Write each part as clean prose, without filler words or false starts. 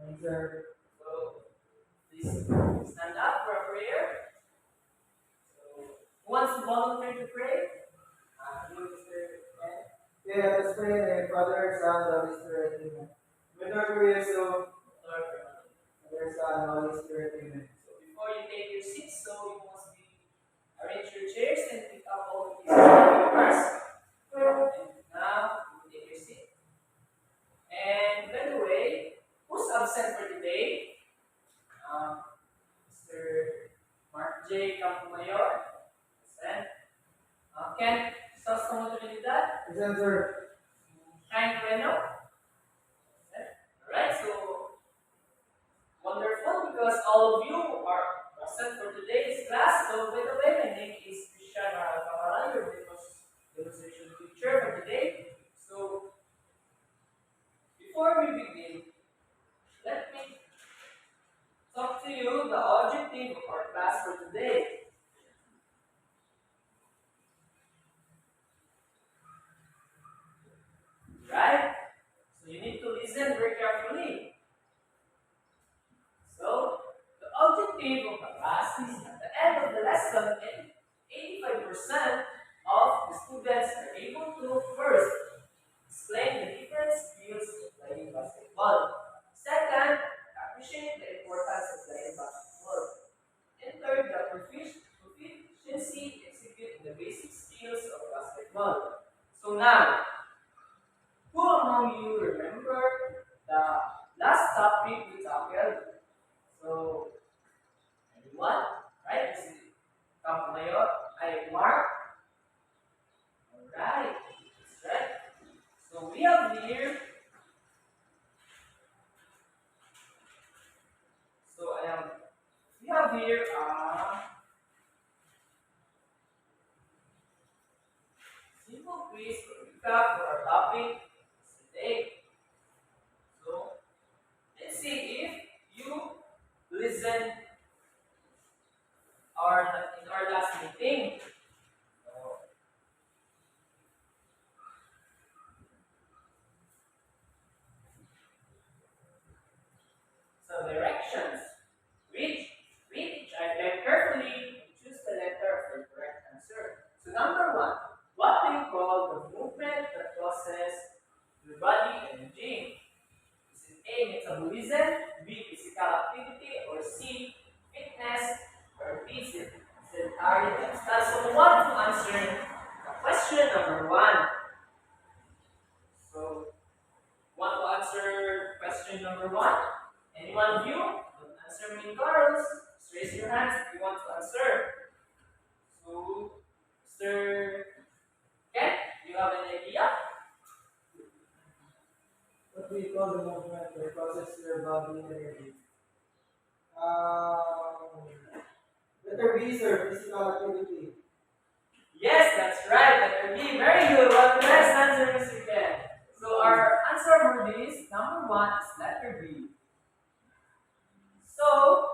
Answer. So please stand up for a prayer. So who wants to volunteer to pray? You, Mr. Ed. Yeah, let's pray in the name of Father, Son, Holy Spirit, Amen. With our prayer, so Lord, Father, Son, Holy Spirit, Amen. so before you take your seats, so you must be arrange your chairs and pick up all the pieces of papers. And now you take your seat. And by the way, who's absent for today? Mr. Mark J. Campomayor, present. Ken Sasamo Trinidad, Present, sir. Frank Reno, present. Alright, so wonderful because all of you are present for today's class. So by the way, my name is Christian Camara, your demonstration teacher for today. So before we begin, let me talk to you the objective of our class for today. Right? So you need to listen very carefully. So the objective of the class is at the end of the lesson, 85% of the students are able to first explain the different skills of playing basketball. Second, appreciate the importance of playing basketball. And third, the proficiency execute the basic skills of basketball. So now, who among you remember the last topic we tackled? So, anyone? Right? This is Campomayor. I Mark. Alright. That's right. So we have here. So I am. We have here simple quiz to recap for our topic today. So let's see if you listen in our last meeting. So directions. Read each item carefully and choose the letter for the correct answer. So number one, what do you call the movement that causes your body energy? Is it A, metabolism, B, physical activity, or C, fitness, or D, sedentary lifestyle? So we want to answer the question number one. So want to answer question number one? Anyone of you? Don't answer me, Carlos. Just raise your hands if you want to answer. So, Mr. Ken, do you have an idea? What do you call the movement that causes your body energy? Letter B, sir, physical activity. Yes, that's right. Letter B. Very good. What the best answer, Mr. Ken. So our answer for this, number one, is letter B. So,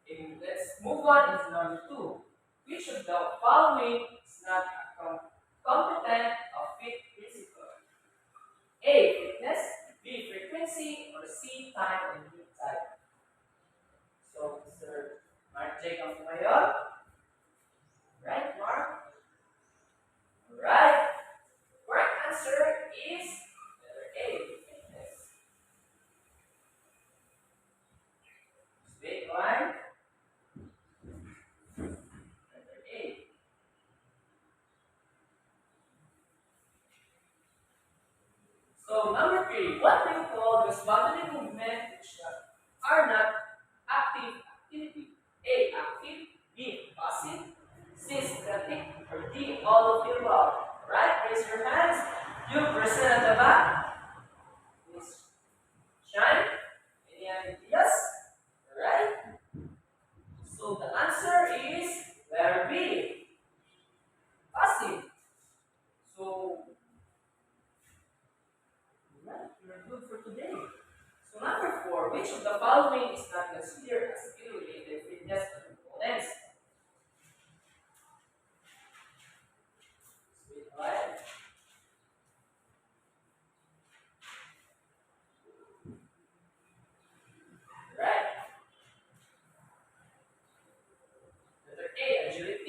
let's move on into number two. Which of the following is not a competent or fit principle? A. Fitness, B. Frequency, or C. Time and lead time. So, Mr. Mark Jacob Mayor. Right, Mark? Right. Correct answer is letter A. Fitness. Wait, one. Letter A. So number three, what do you call those bodily movements which are not active activity? A. Active, B. Passive, C. Static, or D. All of the above. Right? Raise your hands. You person at the back. Please shine. Any ideas? Right? So the answer is letter B. Passive. So right, you're good for today.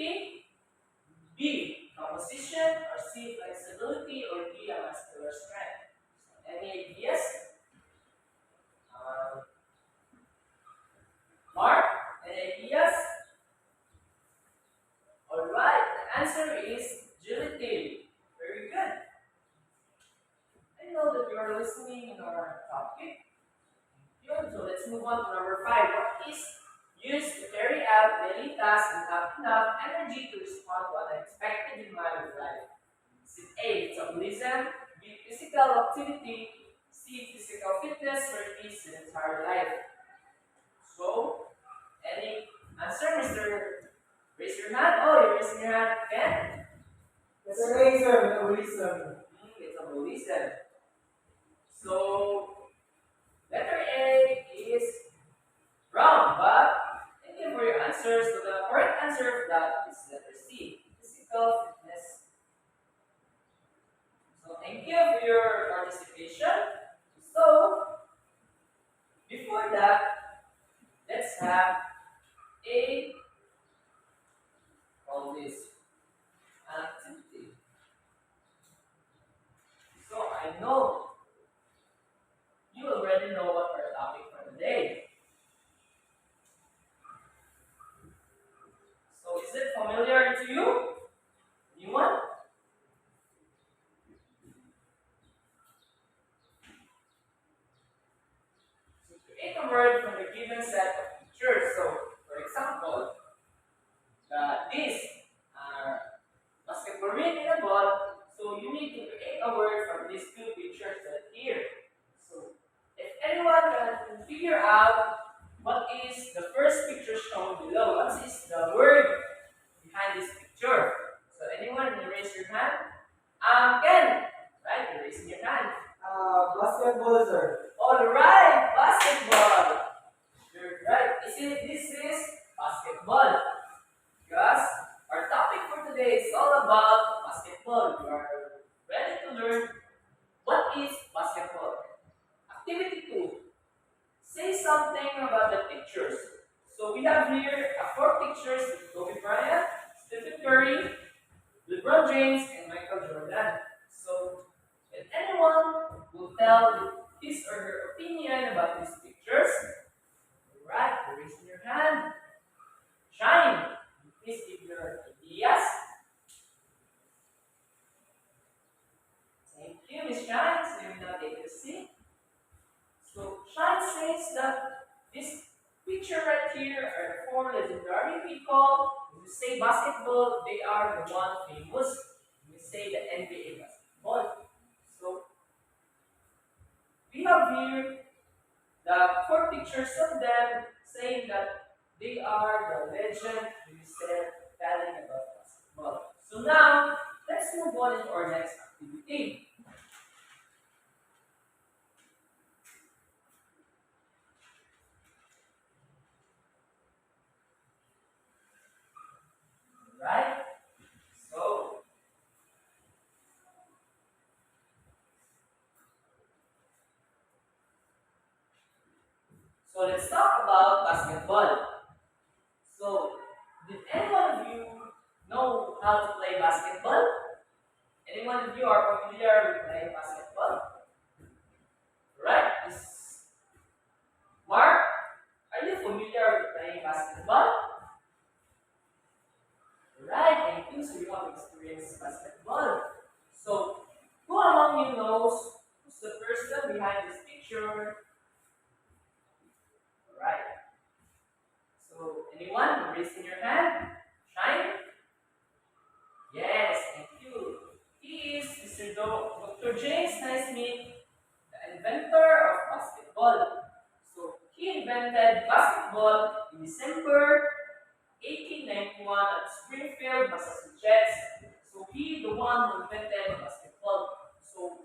agility, B, composition, or C, flexibility, or D, a muscular strength. So any ideas? Uh, Mark, any ideas? Alright, the answer is agility. Very good. I know that you are listening in our topic. Good, so let's move on to number 5. What is used to carry out daily tasks and have enough energy to respond to unexpected demand of life? Is it A, metabolism, B, physical activity, C, physical fitness, or D, sedentary life? So, any answer, Mr. Raise your hand. Oh, you're raising your hand again? Mr. Laser, metabolism. Metabolism. So, letter A is wrong, but thank you for your answers. So, the correct answer of that is letter C, physical fitness. So, thank you for your participation. So, before that, let's have a call this activity. So, I know you already know what our topic for today. So, is it familiar to you? Anyone? So, create a word from the given set of pictures. So, for example, these are basketball ring and a ball. So, you need to create a word from these two pictures that here. So, if anyone can figure out what is the first picture shown below, what is the word behind this picture? So, anyone can raise your hand? Ken, right? You're raising your hand. Basketball, sir. All right, basketball. You're right. This is basketball. Because our topic for today is all about basketball. You are ready to learn what is basketball. Activity 2. Say something about the pictures. So we have here 4 pictures with Kobe Bryant, Stephen Curry, LeBron James, and Michael Jordan. So if anyone will tell his or her opinion about these pictures, right, raise your hand. Shine. Please give your ideas. Thank you, Miss Shine. So you will now take a seat. So Shine says that this picture right here are 4 legendary people. When you say basketball, they are the one famous. When you say the NBA basketball. So we have here the 4 pictures of them saying that they are the legend who said telling about basketball. So now let's move on to our next activity. Right? So let's talk about basketball. So did any one of you know how to play basketball? Any one of you are familiar with playing basketball? Right? Mark, are you familiar with playing basketball? Right, thank you. So you have experienced basketball. So who among you knows who's the person behind this picture? Right. So anyone raising your hand? Shine? Yes, thank you. He is Mr. Dr. James Naismith, the inventor of basketball. So he invented basketball in December 1891 at Springfield, Massachusetts. So he the one who invented basketball. So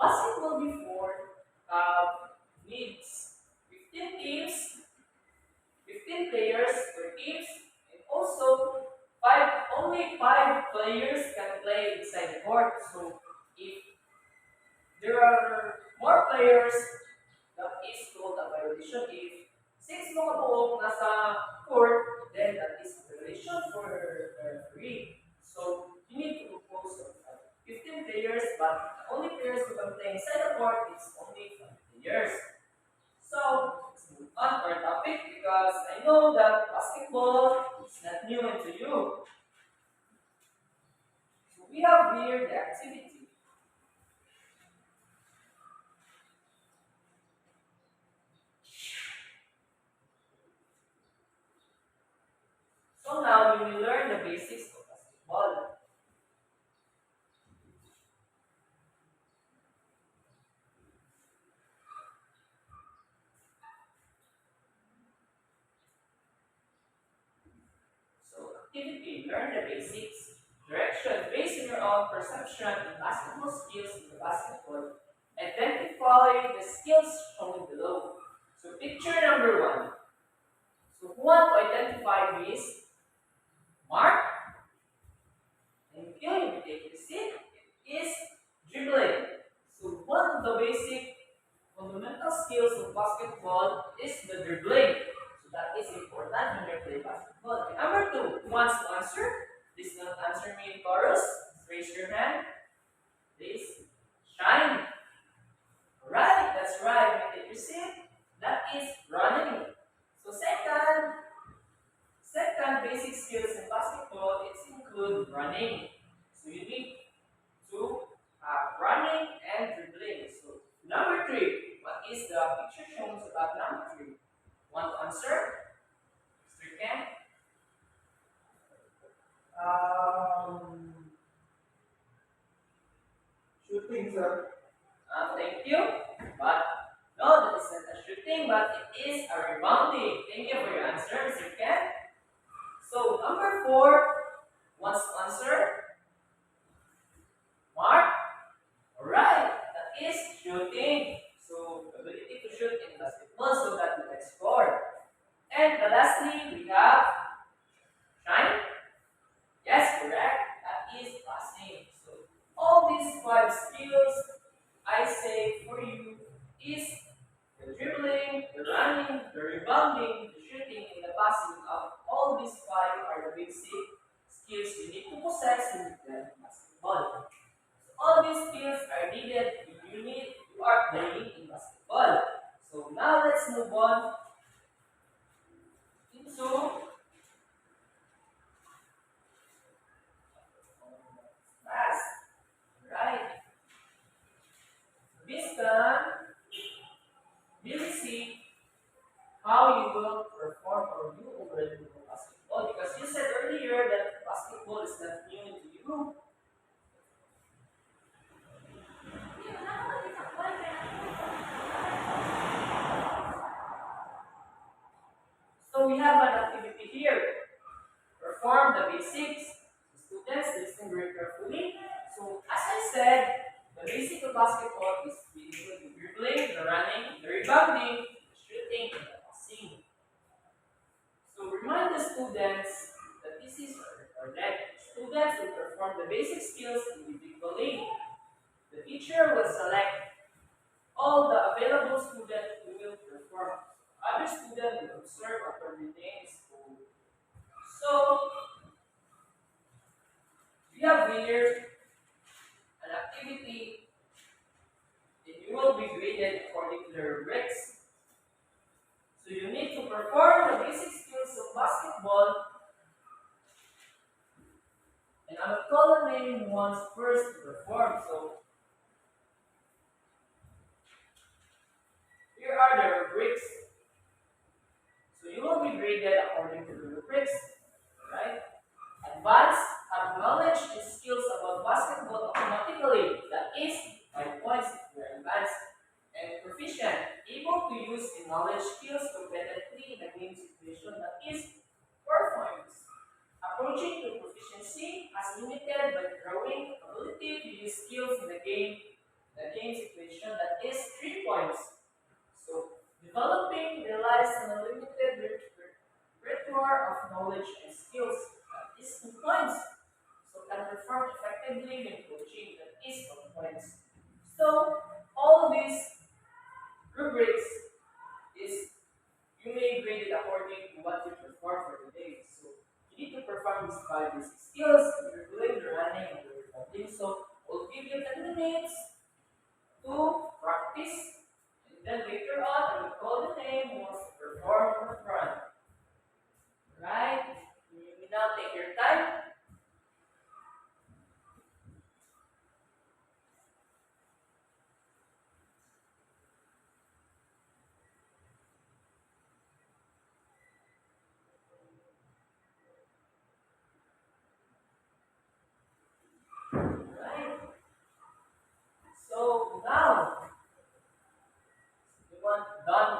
basketball before needs 15 teams, 15 players per teams, and also only 5 players can play inside the court. So if there are more players, that is called a violation. If 6 mga buong nasa court, then that is a violation for the 3. So you need to compose of 15 players, but the only players who can play inside the court is only 5 players. So let's move on to our topic because I know that basketball is not new into you. So we have here the activity. So now you will learn the basics of basketball. So activity, learn the basics. Direction, based on your own perception and basketball skills in the basketball. Identify the skills shown below. So picture number 1. So who want to identify this? Mark and Gil, you take the seat. It is dribbling. So one of the basic fundamental skills of basketball is the dribbling. So that is important when you play basketball. Okay, number 2, who wants to answer? Please don't answer me in chorus. Raise your hand. Please shine. Right, that's right. When you see it, that is running. So second basic skills in basketball, it include running. So you need to have running and dribbling. So number 3, what is the picture shown about number 3? Want to answer? Mr. Ken? Um, Shooting, sir. Thank you. But no, that is not a shooting, but it is a rebounding. Thank you for your answer, Mr. Ken. So number 4 wants to answer. Mark. Alright, that is shooting. So ability to shoot in basketball so that you can score. And lastly, we have shine. Yes, correct. That is passing. So all these 5 skills I say for you is the dribbling, the running, the rebounding, the shooting, and the passing of all these 5 are the basic skills you need to possess when you play basketball. So all these skills are needed if you are playing in basketball. So now let's move on into pass. Right. This can really see how you will perform or you already know basketball because you said earlier that basketball is not new to you. So we have an activity here. Perform the basics. Students, listen very carefully. So as I said, the basic of basketball is basically the dribbling, the running, the rebounding, the shooting, and the passing. So remind the students that this is that students will perform the basic skills individually. The teacher will select all the available students who will perform. Other students will observe after the day is school. So we have here an activity and you will be graded according to the rubrics. So you need to perform the basic skills of basketball. And I will call the name who wants first to perform. So here are the rubrics. So you will be graded according to the rubrics. Right? Advanced, have knowledge and skills about basketball automatically. That is 5 points if you are advanced. And proficient, able to use the knowledge skills competently in a game situation. That is 4 points. Approaching to proficiency as limited by growing ability to use skills in the game situation. That is 3 points. So developing relies on a limited repertoire of knowledge and skills. That is 2 points. So can perform effectively when coaching. That is 1 points. So all these rubrics is you may grade it according to what you perform for the day. So you need to perform perform these five basic skills, you're doing the running and the recording. So we'll give you 10 minutes to practice, and then later on I will call the name who wants to perform on the front. Right? You may now take your time. Right? So now you want done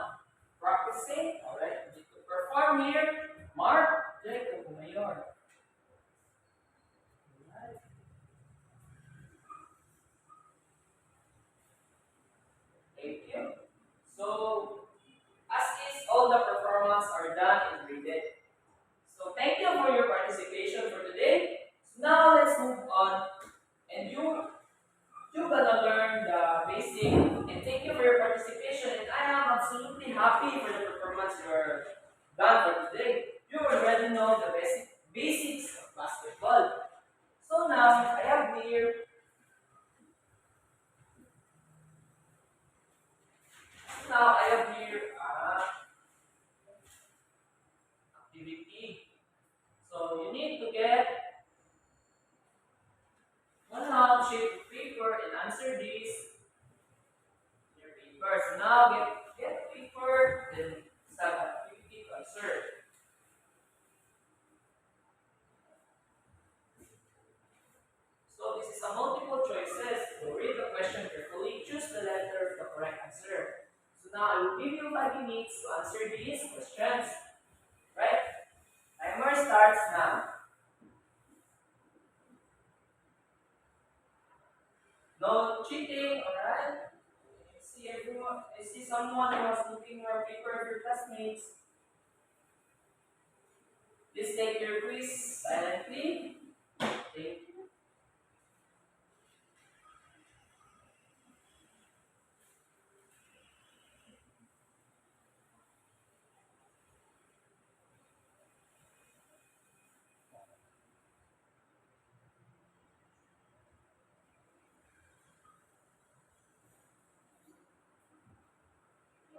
practicing, alright? You need to perform here. Mark Jacob Mayor. Alright. Thank you. So as is, all the performance are done and graded. So thank you for your participation for today. So now let's move on, and you're gonna learn the basic. And thank you for your participation. And I am absolutely happy for the performance you are done for today. You already know the basics of basketball. So now I have here. Now I have here activity. So you need to get one half sheet of paper and answer this in your paper. So now get paper, then start activity to answer. So this is a multiple choices. So read the question carefully, choose the letter of the correct answer. So now I will give you 5 minutes to answer these questions. Right? Timer starts now. No cheating, alright? I see someone who was looking your paper of your classmates. Please take your quiz silently. Thank you.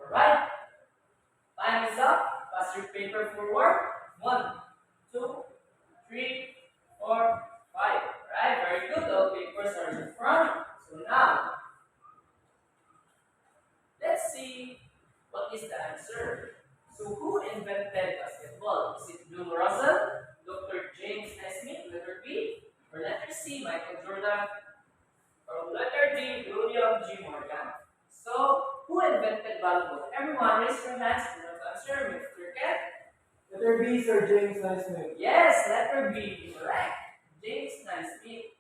Alright, time is up. Pass your paper forward. 1, 2, 3, 4, 5. Alright, very good. All papers are in front. So now, let's see what is the answer. So who invented basketball? Is it Bill Russell, Dr. James Naismith, letter B, or letter C, Michael Jordan, or letter D, William G. Morgan? So, who invented volleyball? Everyone, raise your hands to answer. Mr. Ken? Letter B, Sir James Naismith. Yes, letter B, correct. James Naismith.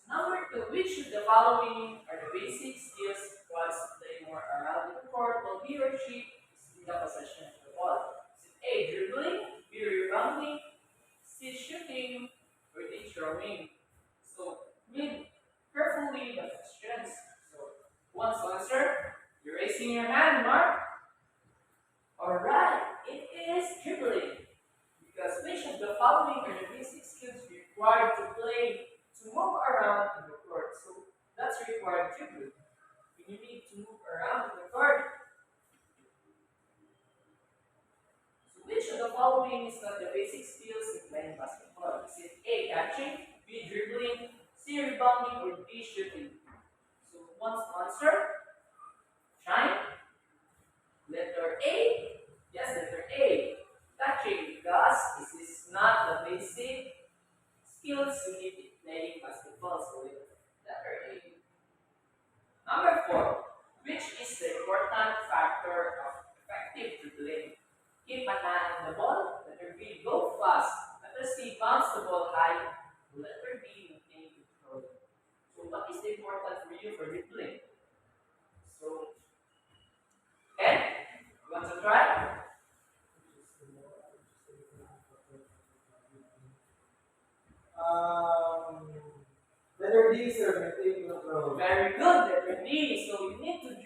Number 2, which of the following are the basic skills required to play more around the court while he or she is in the possession of the ball? Is it A, dribbling, B, rebounding, C, shooting, or D, throwing? So, read carefully the questions. So, who wants to answer? You're raising your hand, Mark. Alright, it is dribbling. Because which of the following are the basic skills required to play to move around in the court? So that's required dribbling. You need to move around in the court. So which of the following is not the basic skills in playing basketball? Is it A, catching, B, dribbling, C, rebounding, or D, shooting? So who wants to answer? Shine. Letter A. Yes, letter A. Catching, because this is not the basic skills you need in playing basketball. So letter A. Number 4. Which is the important factor of effective dribbling? Keep an eye on the ball. Letter B. Go fast. Letter C. Bounce the ball high. Letter D. Maintain control. So what is important for you for dribbling? So, Ken, you want to try? Letter D, sir, maintain control. Very good, letter D. So you need to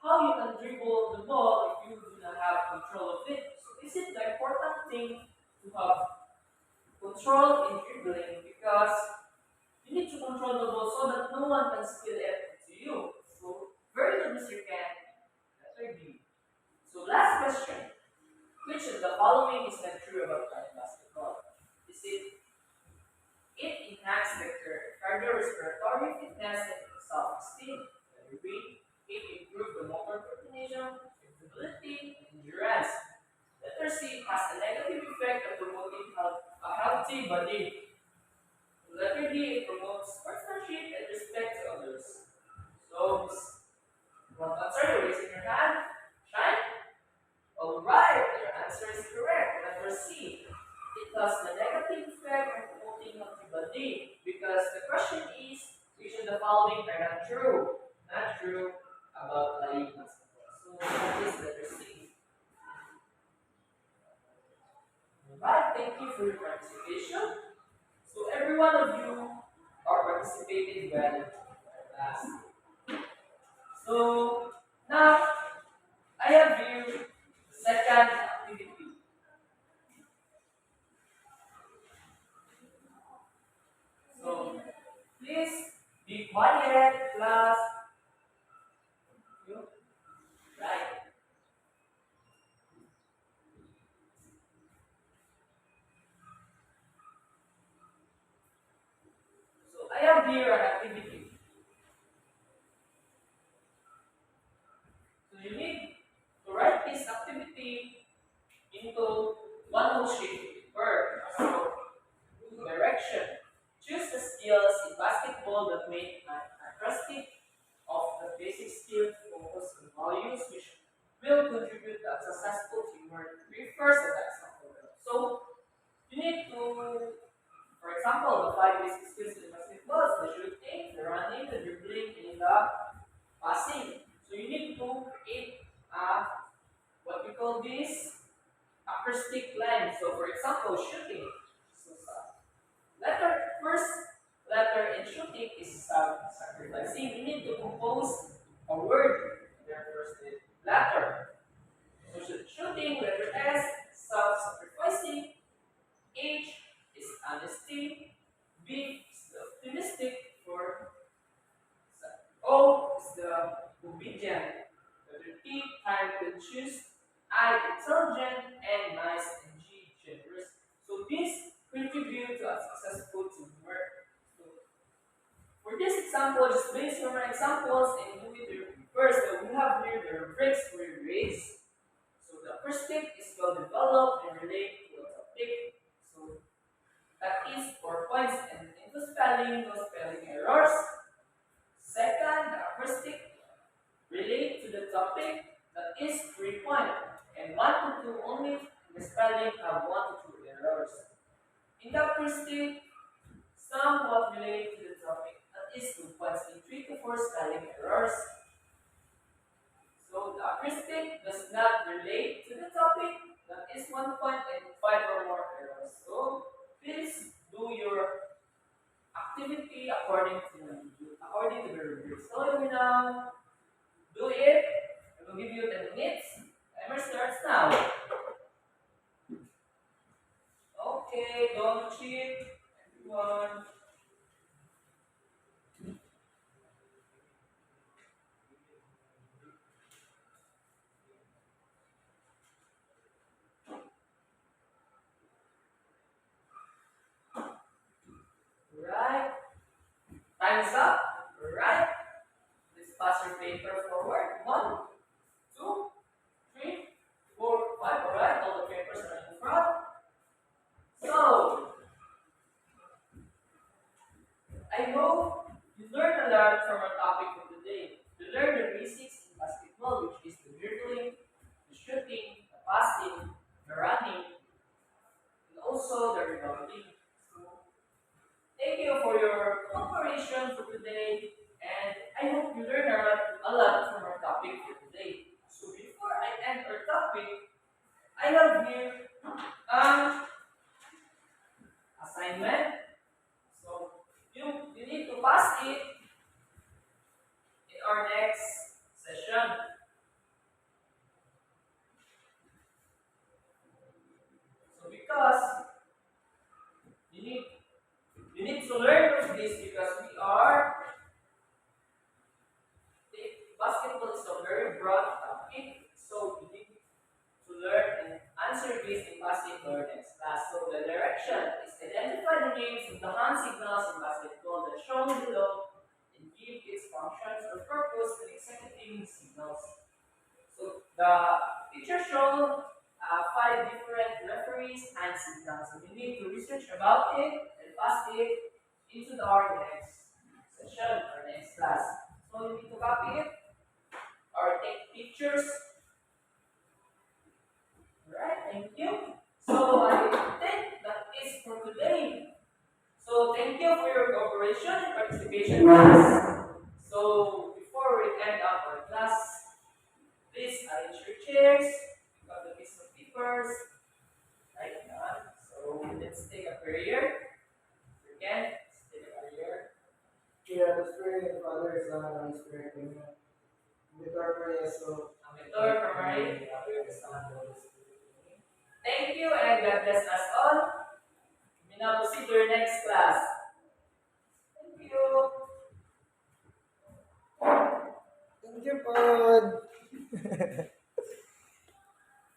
how you can dribble the ball if you do not have control of it. So this is the important thing to have control in dribbling because you need to control the ball so that no one can steal it to you. So, very good, Mr. Ken. Letter B. So, last question. Which of the following is not true about playing basketball? Is it enhances the cardiorespiratory fitness and self-esteem? Letter B. It improves the motor coordination, flexibility, and endurance. Letter C has a negative effect of promoting a healthy body. Letter D, it promotes sportsmanship and respect to others. So, what answer? Raising your hand. Shine. Alright, your answer is correct. Letter C. It has the negative effect of promoting healthy body because the question is which of the following are not true? Not true about playing basketball. So that is letter C. Alright, thank you for your participation. So every one of you are participating well in class. So now I have here the second activity. So please be quiet, class. You right. So I have here an activity. So you need to write this activity into one whole sheet per so direction. Choose the skills in basketball that make an acrostic of the basic skills focus on values which will contribute to a successful teamwork. Refers to that example. So you need to, for example, the five basic skills in basketball is the shooting, the running, the dribbling, and the passing. So you need to create a what we call this acrostic line. So for example, shooting. So first letter in shooting is sacrificing. You need to compose a word there first letter. So shooting, letter S, self-sacrificing. H is honesty. B is the optimistic for O is the obedient. Letter T, time to choose. I, intelligent. And nice. And G, generous. So these contribute to a successful teamwork. So for this example, just based on my examples and do it first. So we have here the rubrics for your grades. So the first tip is well developed and relate to a topic. So that is 4 points and into spelling, no spelling errors. Second, the acrostic relate to the topic, that is 3 points. And 1 to 2 only in the spelling have 1 to 2 errors. In the acrostic, somewhat relate to the topic, that is 2 points. In 3 to 4 spelling errors. So the acrostic does not relate to the topic, that is 1 point and 5 or more errors. So please do your activity according to the rubric. So you will now do it. I will give you 10 minutes. Timer starts now. Okay, don't cheat, everyone. Right. Time's up. Right. Let's pass your paper forward. 1, 2, 3, 4, 5. Alright, all the papers are in front. So, I hope you learned a lot from our topic for today. You learned the basics in basketball, which is the dribbling, the shooting, the passing, the running, and also the rebounding. So, thank you for your cooperation for today, and I hope you learned a lot from our topic for today. So, before I end our topic, I have here an assignment. So, you need to pass it in our next session. So because you need you need to learn of this because basketball is a very broad topic. So you need to learn and answer this in basketball next class. So the direction is identify the names of the hand signals in basketball that shown below and give its functions or purpose in executing signals. So the picture shown five different referees and signals. So we need to research about it and pass it into our next session or next class. So you need to copy it or take pictures. Alright, thank you. So I think that is for today. So thank you for your cooperation and participation class. So before we end up our class, please arrange your chairs, pick up the piece of papers, write down. So let's take a prayer. Again, let's take a prayer. Yeah, the Spirit, Father, Son, and Holy Spirit. Amen. With our prayers, so. Mentor from Marie. Thank you and God bless us all. We now proceed to our next class. Thank you. Thank you, Pod.